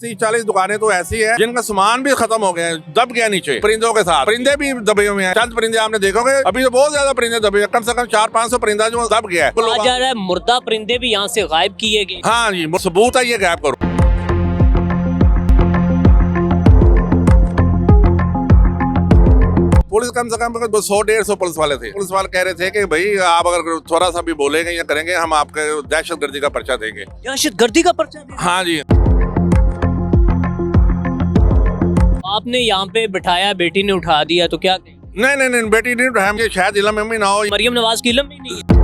30-40 दुकानें तो ऐसी है जिनका सामान भी खत्म हो गया है, दब गया नीचे परिंदों के साथ। परिंदे भी दबे हुए हैं, चंद परिंदे आपने देखोगे, अभी तो बहुत ज्यादा परिंदे दबे हैं, कम से कम 400-500 परिंदा जो दब गया है। कहा जा रहा है मुर्दा परिंदे भी यहाँ से गायब किए गए। हाँ जी, सबूत है, ये गायब करो। पुलिस कम से कम 100-150 पुलिस वाले थे। पुलिस वाले कह रहे थे कि भाई आप अगर थोड़ा सा भी बोलेंगे या करेंगे हम आपके दहशतगर्दी का पर्चा देंगे। दहशतगर्दी का पर्चा देंगे? हाँ जी। आपने यहाँ पे बिठाया, बेटी ने उठा दिया तो क्या कहें? नहीं, बेटी नहीं उठाया, मुझे शायद इल्म में ना हो। मरियम नवाज की इल्म भी नहीं है।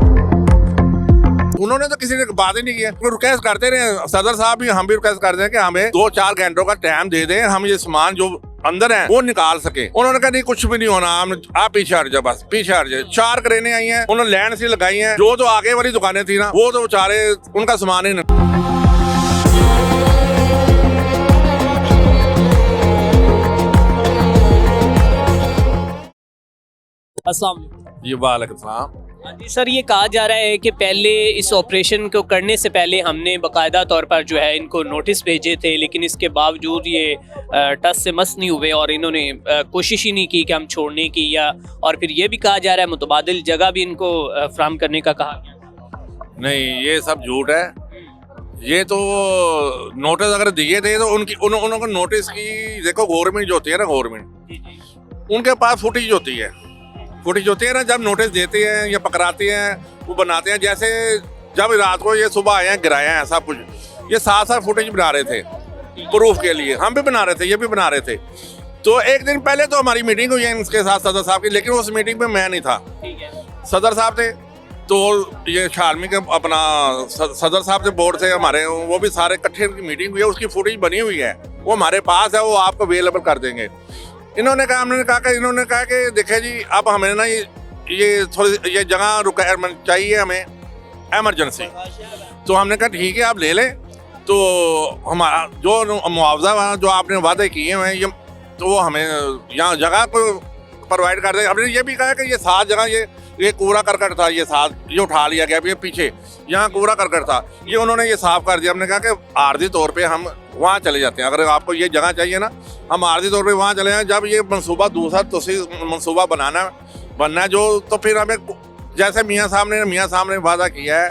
उन्होंने तो किसी ने बात ही नहीं किया। रिक्वेस्ट करते रहे सदर साहब भी, हम भी रिक्वेस्ट करते हैं कि हमें 2-4 घंटों का टाइम दे दें, हम ये सामान जो अंदर है वो निकाल सके। उन्होंने कहा नहीं कुछ भी नहीं होना, आप पीछे हट जाओ, बस पीछे हट जाए। 4 क्रेनें आई हैं, उन्होंने लैंड से लगाई हैं। जो तो आगे वाली दुकानें थी ना, वो तो बेचारे उनका सामान ही नहीं। अस्सलाम वालेकुम। ये वालेकुम सलाम। हाँ जी सर, ये कहा जा रहा है कि पहले इस ऑपरेशन को करने से पहले हमने बाकायदा तौर पर जो है इनको नोटिस भेजे थे, लेकिन इसके बावजूद ये टस से मस नहीं हुए और इन्होंने कोशिश ही नहीं की कि हम छोड़ने की, या और फिर ये भी कहा जा रहा है मुतबादिल जगह भी इनको फ्राहम करने का कहा गया। नहीं, ये सब झूठ है। ये तो नोटिस अगर दिए थे तो उनको नोटिस की, देखो गवर्नमेंट जो होती है ना, गवर्नमेंट उनके पास फुटेज होती है ना, जब नोटिस देते हैं या पकड़ाते हैं वो बनाते हैं। जैसे जब रात को ये सुबह आए हैं, गिराए हैं, सब कुछ ये साथ फुटेज बना रहे थे प्रूफ के लिए, हम भी बना रहे थे, ये भी बना रहे थे। तो एक दिन पहले तो हमारी मीटिंग हुई है इनके साथ सदर साहब की, लेकिन उस मीटिंग में मैं नहीं था, सदर साहब थे। तो ये शालमी के अपना सदर साहब से बोर्ड से हमारे, वो भी सारे इकट्ठे मीटिंग हुई है, उसकी फुटेज बनी हुई है, वो हमारे पास है, वो आपको अवेलेबल कर देंगे। इन्होंने कहा कि देखिए जी, अब हमें ना ये थोड़ी ये जगह रिक्वायरमेंट चाहिए हमें एमरजेंसी। तो हमने कहा ठीक है आप ले लें, तो हमारा जो मुआवजा जो आपने वादे किए हैं ये, तो वो हमें यहाँ जगह को प्रोवाइड कर दें। हमने ये भी कहा कि ये 7 जगह ये कूड़ा करकट था, ये उठा लिया गया, ये पीछे यहाँ कूड़ा करकट था, ये उन्होंने ये साफ कर दिया। हमने कहा कि आर्जी तौर पे हम वहाँ चले जाते हैं, अगर आपको ये जगह चाहिए ना, हम आर्जी तौर पे वहाँ चले जाएं। जब ये मंसूबा दूसरा मंसूबा बनना है जो, तो फिर हमें जैसे मियाँ साहब ने वादा किया है,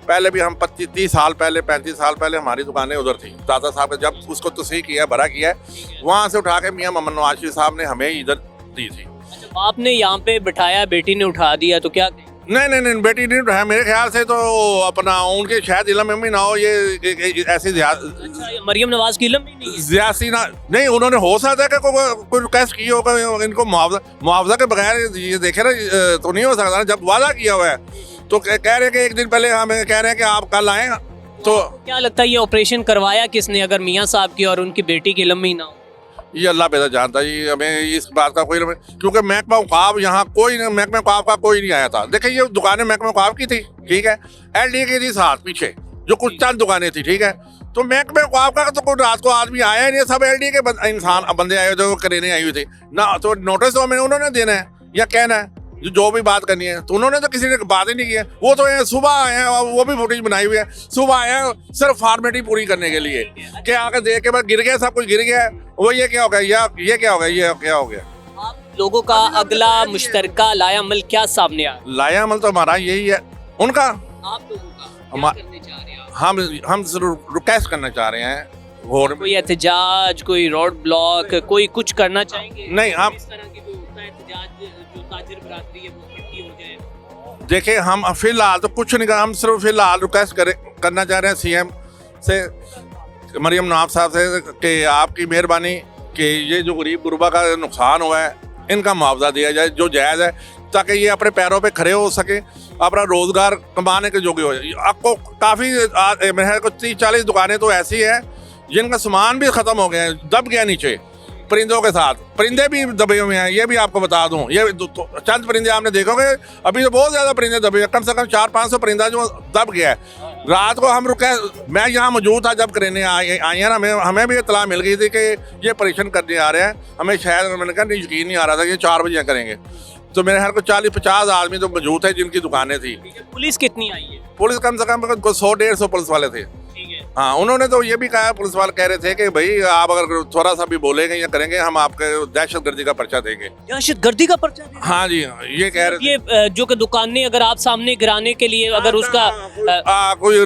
पहले भी हम 25-30 साल पहले 35 साल पहले हमारी दुकानें उधर थी, दादा साहब ने जब उसको तस्हीह किया, भरा किया है, वहाँ से उठा के मियाँ मोहम्मद नवाज शरीफ साहब ने हमें इधर दी थी। आपने यहाँ पे बिठाया, बेटी ने उठा दिया तो क्या कहें? नहीं, बेटी नहीं उठाया, मेरे ख्याल से तो अपना उनके शायद इल्म में भी ना हो, ये ऐसी मरियम नवाज की इल्म भी नहीं है? ज्यादा ना, नहीं, उन्होंने हो सकता है कि कोई रिक्वेस्ट की होगा इनको मुआवजा के बगैर, ये देखे ना, तो नहीं हो सकता ना। जब वादा किया हुआ है तो कह रहे हैं कि एक दिन पहले हमें कह रहे हैं कि आप कल आए, तो क्या लगता है ये ऑपरेशन करवाया किसने, अगर मियाँ साहब की और उनकी बेटी की इल्म ही ना हो? ये अल्लाह बेहतर जानता है, हमें इस बात का कोई, क्योंकि महकमा औकाफ यहाँ महकमा औकाफ का कोई नहीं आया था। देखिए ये दुकानें महकमा औकाफ की थी, ठीक है, LD की थी साथ पीछे, जो कुछ चंद दुकानें थी, ठीक है। तो महकमा औकाफ का तो कोई रात को आदमी आया नहीं, सब LD के इंसान बंदे आए हुए थे, वो करेने आई हुई थी ना। तो नोटिस तो हमें उन्होंने देना है या कहना है जो भी बात करनी है, तो उन्होंने तो किसी ने बात ही नहीं की है। वो तो सुबह आए हैं, वो भी फुटेज बनाई हुई है, सुबह आए हैं सिर्फ फॉर्मेलिटी पूरी करने के लिए, कि आके देख के बस गिर गया, सब कुछ गिर गया, वो ये क्या हो गया, ये क्या हो गया, ये क्या हो गया। आप लोगों का अगला मुश्तरका लायामल क्या सामने आया? लायामल तो हमारा यही है, उनका, आप लोगों का क्या करने चाह रहे हैं? हम रिक्वेस्ट करना चाह रहे हैं, कोई एहतजाज, कोई रोड ब्लॉक, कोई कुछ करना चाहेंगे? नहीं, हम इस तरह की कोई होता है एहतजाज, जो ताजिर बरादरी है वो इकट्ठी हो जाए? देखिए हम फिलहाल तो कुछ नहीं, हम सिर्फ फिलहाल रिक्वेस्ट करना चाह रहे हैं CM से, मरियम नवाज साहब से, कि आपकी मेहरबानी कि ये जो गरीब गुरबा का नुकसान हुआ है इनका मुआवजा दिया जाए जो जायज़ है, ताकि ये अपने पैरों पे खड़े हो सके, अपना रोज़गार कमाने के जोगे हो जाए। आपको काफ़ी मेरे को 30-40 दुकानें तो ऐसी है जिनका सामान भी ख़त्म हो गया है, दब गया नीचे परिंदों के साथ, परिंदे भी दबे हुए हैं, ये भी आपको बता दूं। ये चंद परिंदे आपने देखोगे, अभी तो बहुत ज़्यादा परिंदे दबे हैं, कम से कम 400-500 परिंदा जो दब गया है। रात को हम रुके, मैं यहाँ मौजूद था जब क्रेनें आई हैं ना, हमें भी इत्तला मिल गई थी कि ये परेशान करने आ रहे हैं, हमें शायद मैंने कहा यकीन नहीं आ रहा था कि 4 बजे करेंगे। तो मेरे ख्याल को 40-50 आदमी तो मौजूद थे जिनकी दुकानें थी। पुलिस कितनी आई है? पुलिस कम से कम 100-150 पुलिस वाले थे। ठीक है। हाँ, उन्होंने तो ये भी कहा, पुलिस वाले कह रहे थे कि भाई आप अगर थोड़ा सा भी बोलेंगे या करेंगे हम आपके दहशतगर्दी का पर्चा देंगे। दहशतगर्दी का पर्चा देंगे? हाँ जी, ये कह रहे थे। ये जो कि दुकानें अगर आप सामने गिराने के लिए अगर उसका कोई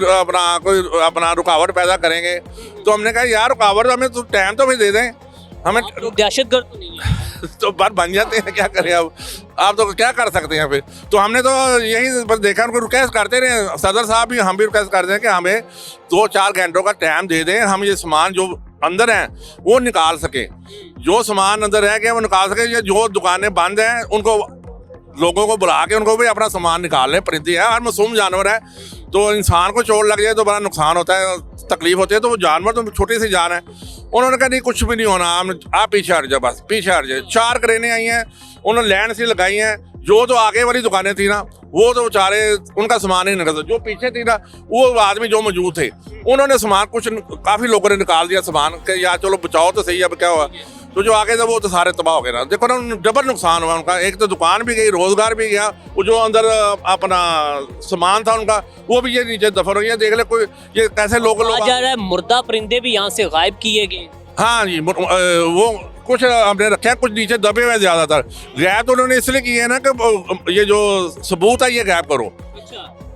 अपना रुकावट पैदा करेंगे, तो हमने कहा यार रुकावट तो हमें तो टाइम तो भी दे दें, हमें तो दहशतगर्द तो नहीं है। तो बात बन जाते हैं, क्या करें अब, आप तो क्या कर सकते हैं फिर। तो हमने तो यही बस देखा, उनको रिक्वेस्ट करते रहे, सदर साहब भी, हम भी रिक्वेस्ट करते हैं कि हमें 2-4 घंटों का टाइम दे दें, हम ये सामान जो अंदर हैं वो निकाल सके, जो सामान अंदर रह गया वो निकाल सके। ये जो दुकानें बंद हैं उनको, लोगों को बुला के उनको भी अपना सामान निकाल लें। परिंदे है, हर मासूम जानवर है, तो इंसान को चोट लग जाए तो बड़ा नुकसान होता है, तकलीफ होती है। तो वो जानवर तो छोटी सी जान है। उन्होंने कहा नहीं कुछ भी नहीं होना, आप पीछे हट जाओ, बस पीछे हट जाए। 4 क्रेनें आई हैं, उन्होंने लैंड से लगाई हैं। जो तो आगे वाली दुकानें थी ना, वो तो बेचारे उनका सामान ही निकलता। जो पीछे थी ना, वो आदमी जो मौजूद थे, उन्होंने सामान कुछ काफ़ी लोगों ने निकाल दिया सामान के, यार चलो बचाओ तो सही, अब क्या हुआ। तो जो आगे था वो तो सारे तबाह हो गए ना। देखो ना, डबल नुकसान हुआ उनका, एक तो दुकान भी गई, रोजगार भी गया, वो जो अंदर अपना सामान था उनका वो भी ये नीचे दफन हो गया। देख ले कोई ये कैसे लोग कहा जा रहा है मुर्दा परिंदे भी यहाँ से गायब किए गए। हाँ जी, वो कुछ हमने रखे हैं, कुछ नीचे दबे हुए ज्यादातर। गैप तो उन्होंने इसलिए किए है ना कि ये जो सबूत है ये गैप करो,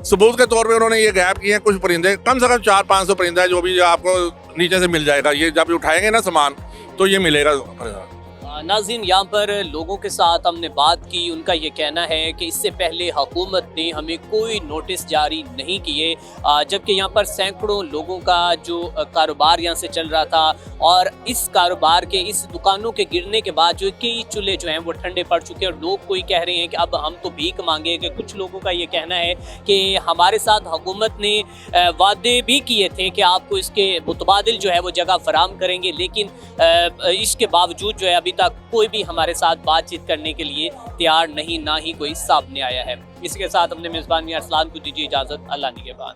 सबूत के तौर पे उन्होंने ये गैप किए हैं। कुछ परिंदे, कम से कम 400-500 परिंदा है, जो भी आपको नीचे से मिल जाएगा। ये जब उठाएंगे ना सामान तो ये मिलेगा। नाज़रीन, यहाँ पर लोगों के साथ हमने बात की, उनका ये कहना है कि इससे पहले हुकूमत ने हमें कोई नोटिस जारी नहीं किए, जबकि यहाँ पर सैकड़ों लोगों का जो कारोबार यहाँ से चल रहा था, और इस कारोबार के, इस दुकानों के गिरने के बाद जो कई चूल्हे जो हैं वो ठंडे पड़ चुके हैं। और लोग कोई कह रहे हैं कि अब हम तो भीख मांगेंगे। कुछ लोगों का ये कहना है कि हमारे साथ हुकूमत ने वादे भी किए थे कि आपको इसके मुतबादिल जो है वो जगह फराम करेंगे, लेकिन इसके बावजूद जो है अभी तक कोई भी हमारे साथ बातचीत करने के लिए तैयार नहीं, ना ही कोई सामने आया है। इसके साथ अपने मेज़बान अरसलान को दीजिए इजाज़त। अल्लाह निगहबान।